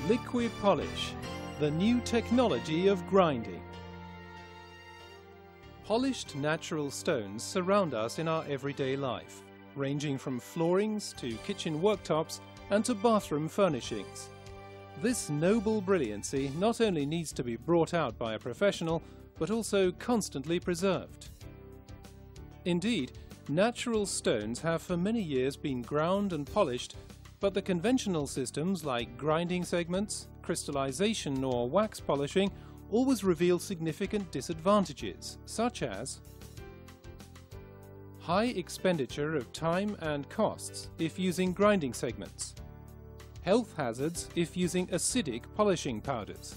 Liquid polish, the new technology of grinding. Polished natural stones surround us in our everyday life, ranging from floorings to kitchen worktops and to bathroom furnishings. This noble brilliancy not only needs to be brought out by a professional, but also constantly preserved. Indeed, natural stones have for many years been ground and polished, but the conventional systems like grinding segments, crystallization or wax polishing always reveal significant disadvantages, such as high expenditure of time and costs if using grinding segments, health hazards if using acidic polishing powders,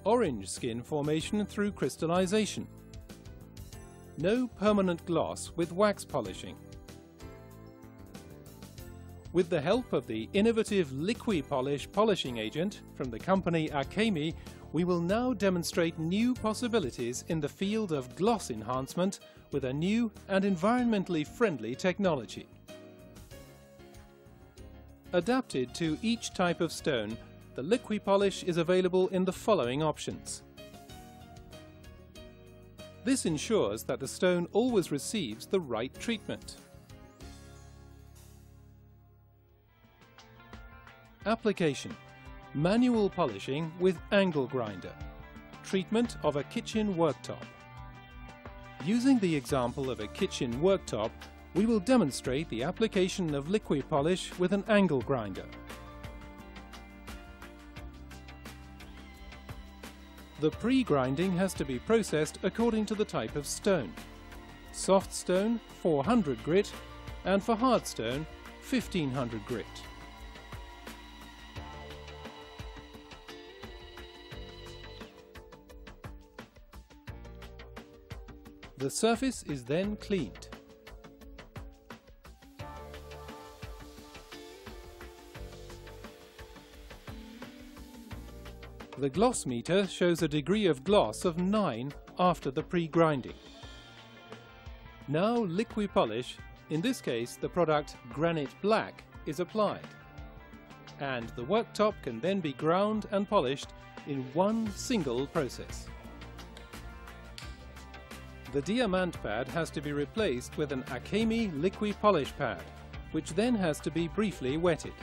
orange skin formation through crystallization, no permanent gloss with wax polishing. With the help of the innovative Liquipolish polishing agent from the company Akemi, we will now demonstrate new possibilities in the field of gloss enhancement with a new and environmentally friendly technology. Adapted to each type of stone, the Liquipolish is available in the following options. This ensures that the stone always receives the right treatment. Application: manual polishing with angle grinder. Treatment of a kitchen worktop. Using the example of a kitchen worktop, we will demonstrate the application of Liquipolish with an angle grinder. The pre-grinding has to be processed according to the type of stone. Soft stone 400 grit and for hard stone 1500 grit. The surface is then cleaned. The gloss meter shows a degree of gloss of 9 after the pre-grinding. Now Liquipolish, in this case the product Granite Black, is applied, and the worktop can then be ground and polished in one single process. The diamant pad has to be replaced with an Akemi Liquipolish pad, which then has to be briefly wetted.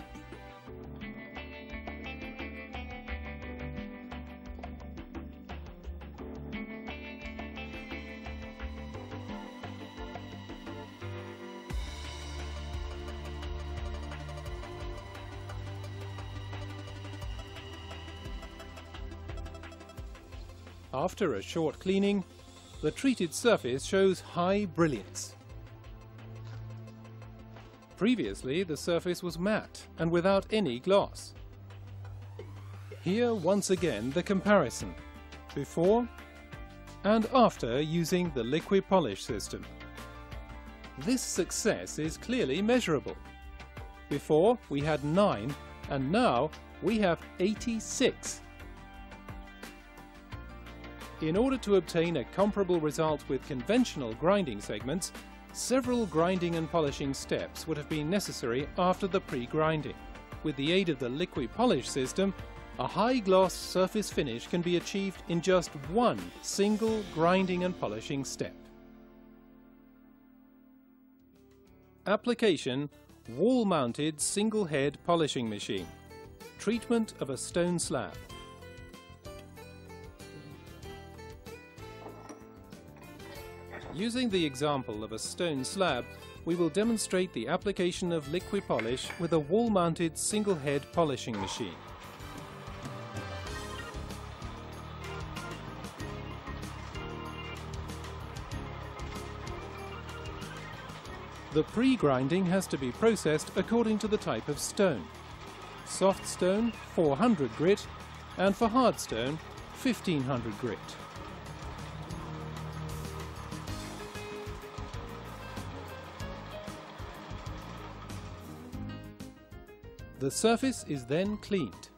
After a short cleaning, the treated surface shows high brilliance. Previously, the surface was matte and without any gloss. Here, once again, the comparison, before and after using the Liquipolish system. This success is clearly measurable. Before, we had 9, and now we have 86. In order to obtain a comparable result with conventional grinding segments, several grinding and polishing steps would have been necessary after the pre-grinding. With the aid of the Liquipolish system, a high-gloss surface finish can be achieved in just one single grinding and polishing step. Application: wall-mounted single-head polishing machine. Treatment of a stone slab. Using the example of a stone slab, we will demonstrate the application of Liquipolish with a wall-mounted single-head polishing machine. The pre-grinding has to be processed according to the type of stone. Soft stone 400 grit and for hard stone 1500 grit. The surface is then cleaned.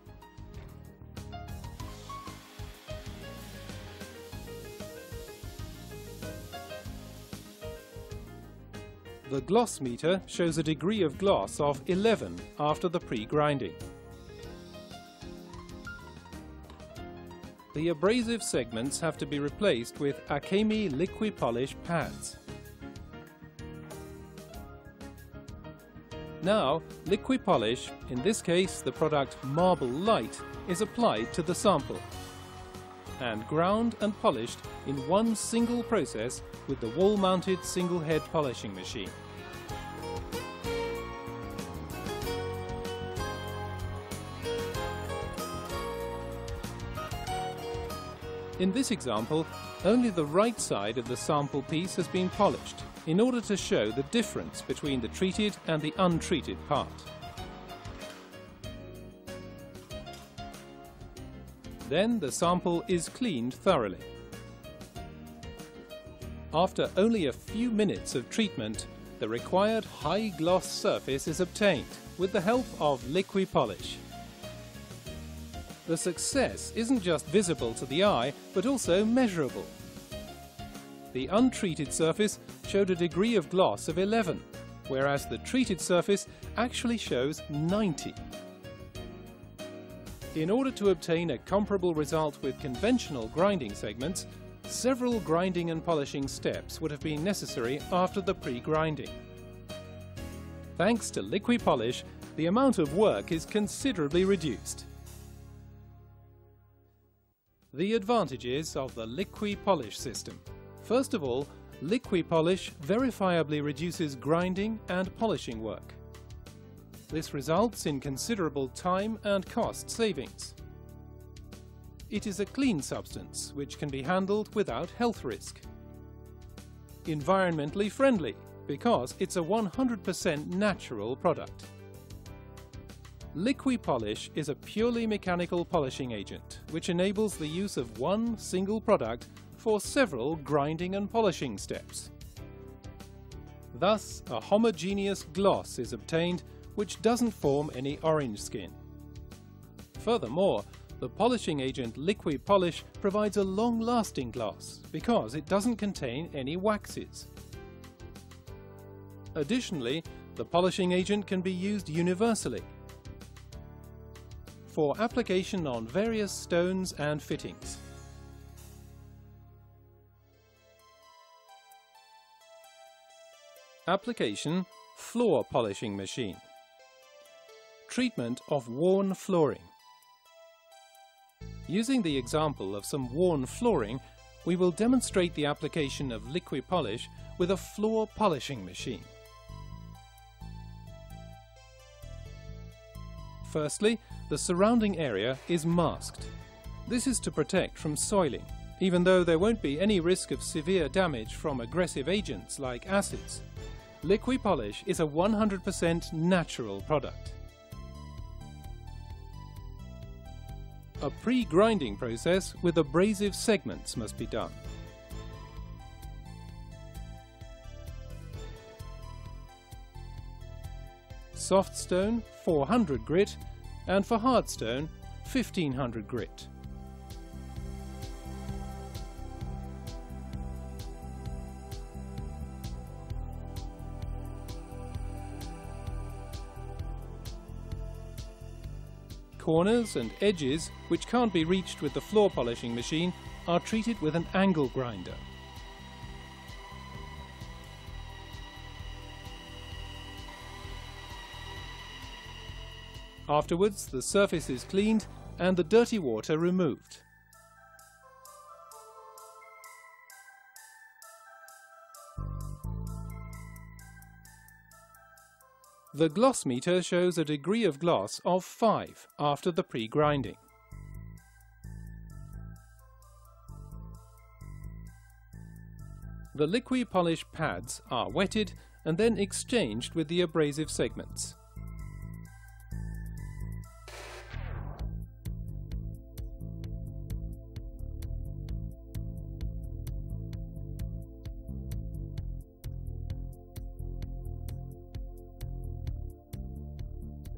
The gloss meter shows a degree of gloss of 11 after the pre-grinding. The abrasive segments have to be replaced with Akemi Liqui-Polish pads. Now, Liqui-Polish, in this case the product Marble Light, is applied to the sample and ground and polished in one single process with the wall-mounted single-head polishing machine. In this example, only the right side of the sample piece has been polished in order to show the difference between the treated and the untreated part. Then the sample is cleaned thoroughly. After only a few minutes of treatment, the required high-gloss surface is obtained with the help of Liqui-Polish. The success isn't just visible to the eye, but also measurable. The untreated surface showed a degree of gloss of 11, whereas the treated surface actually shows 90. In order to obtain a comparable result with conventional grinding segments, several grinding and polishing steps would have been necessary after the pre-grinding. Thanks to Liqui-Polish, the amount of work is considerably reduced. The advantages of the Liqui-Polish system. First of all, Liqui-Polish verifiably reduces grinding and polishing work. This results in considerable time and cost savings. It is a clean substance which can be handled without health risk. Environmentally friendly because it's a 100% natural product. Liqui-Polish is a purely mechanical polishing agent which enables the use of one single product for several grinding and polishing steps. Thus, a homogeneous gloss is obtained which doesn't form any orange skin. Furthermore, the polishing agent Liqui-Polish provides a long-lasting gloss because it doesn't contain any waxes. Additionally, the polishing agent can be used universally for application on various stones and fittings. Application: floor polishing machine. Treatment of worn flooring. Using the example of some worn flooring, we will demonstrate the application of Liqui-Polish with a floor polishing machine. Firstly, the surrounding area is masked. This is to protect from soiling, even though there won't be any risk of severe damage from aggressive agents like acids. Liqui-Polish is a 100% natural product. A pre-grinding process with abrasive segments must be done. Soft stone 400 grit and for hard stone 1500 grit. Corners and edges, which can't be reached with the floor polishing machine, are treated with an angle grinder. Afterwards, the surface is cleaned and the dirty water removed. The gloss meter shows a degree of gloss of 5 after the pre-grinding. The Liqui-Polish pads are wetted and then exchanged with the abrasive segments.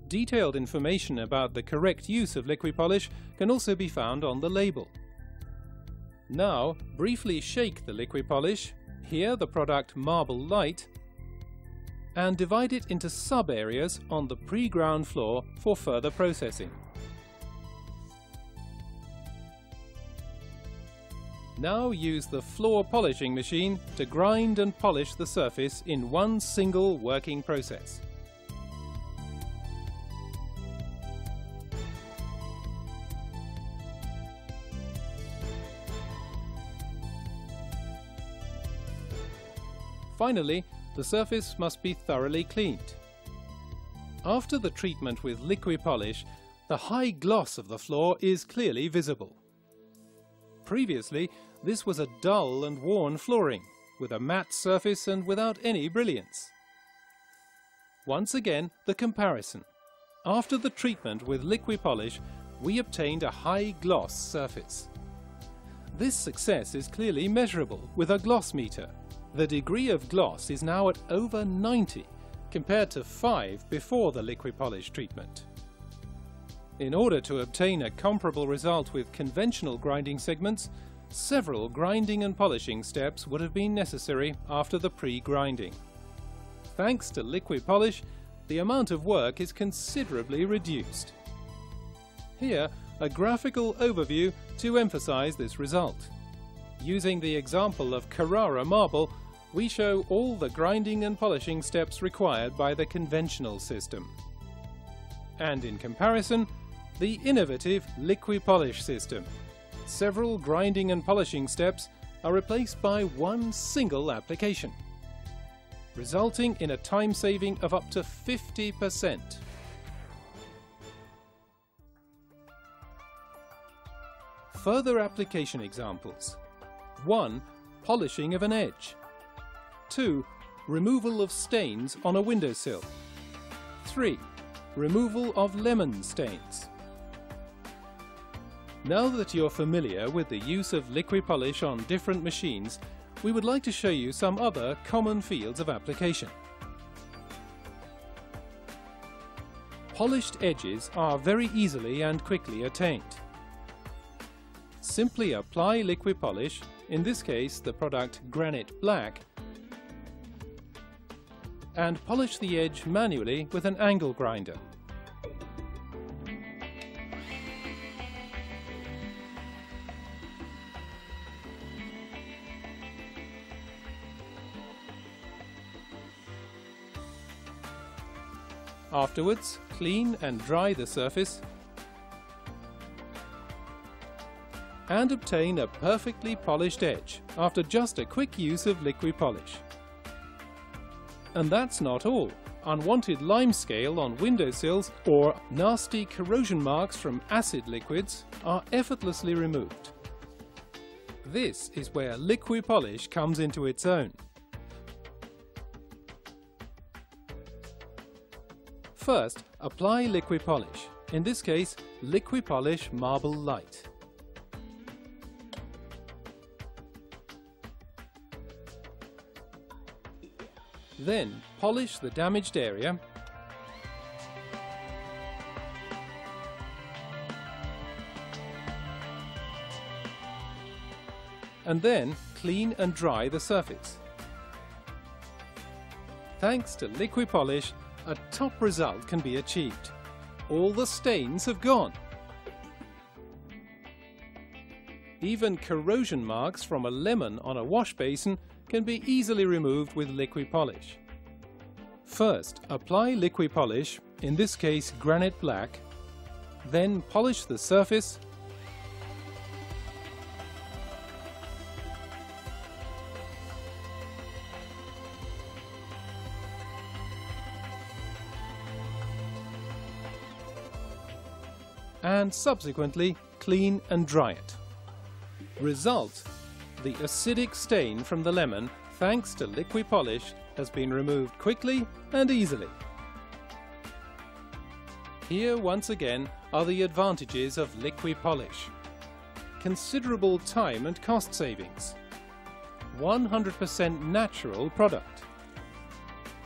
Detailed information about the correct use of Liqui-Polish can also be found on the label. Now, briefly shake the Liqui-Polish, here the product Marble Light, and divide it into sub-areas on the pre-ground floor for further processing. Now use the floor polishing machine to grind and polish the surface in one single working process. Finally, the surface must be thoroughly cleaned. After the treatment with Liqui-Polish, the high gloss of the floor is clearly visible. Previously, this was a dull and worn flooring, with a matte surface and without any brilliance. Once again, the comparison. After the treatment with Liqui-Polish, we obtained a high gloss surface. This success is clearly measurable with a gloss meter. The degree of gloss is now at over 90, compared to 5 before the Liqui-Polish treatment. In order to obtain a comparable result with conventional grinding segments, several grinding and polishing steps would have been necessary after the pre-grinding. Thanks to Liqui-Polish, the amount of work is considerably reduced. Here, a graphical overview to emphasize this result. Using the example of Carrara marble, we show all the grinding and polishing steps required by the conventional system. And in comparison, the innovative Liqui-Polish system. Several grinding and polishing steps are replaced by one single application, resulting in a time saving of up to 50%. Further application examples. 1. Polishing of an edge. 2. Removal of stains on a windowsill. 3. Removal of lemon stains. Now that you're familiar with the use of Liqui-Polish on different machines, we would like to show you some other common fields of application. Polished edges are very easily and quickly attained. Simply apply Liqui-Polish, in this case the product Granite Black, and polish the edge manually with an angle grinder. Afterwards, clean and dry the surface and obtain a perfectly polished edge after just a quick use of Liqui-Polish. And that's not all. Unwanted limescale on windowsills or nasty corrosion marks from acid liquids are effortlessly removed. This is where Liqui-Polish comes into its own. First, apply Liqui-Polish, in this case Liqui-Polish Marble Light. Then polish the damaged area and then clean and dry the surface. Thanks to Liqui-Polish, a top result can be achieved. All the stains have gone. Even corrosion marks from a lemon on a wash basin can be easily removed with Liqui-Polish. First, apply Liqui-Polish, in this case Granite Black, then polish the surface and subsequently clean and dry it. Result: the acidic stain from the lemon, thanks to Liqui-Polish, has been removed quickly and easily. Here once again are the advantages of Liqui-Polish. Considerable time and cost savings. 100% natural product.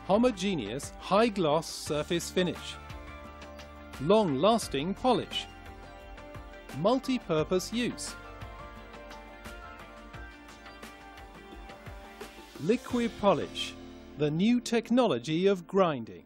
Homogeneous high-gloss surface finish. Long-lasting polish. Multi-purpose use. Liqui-Polish, the new technology of grinding.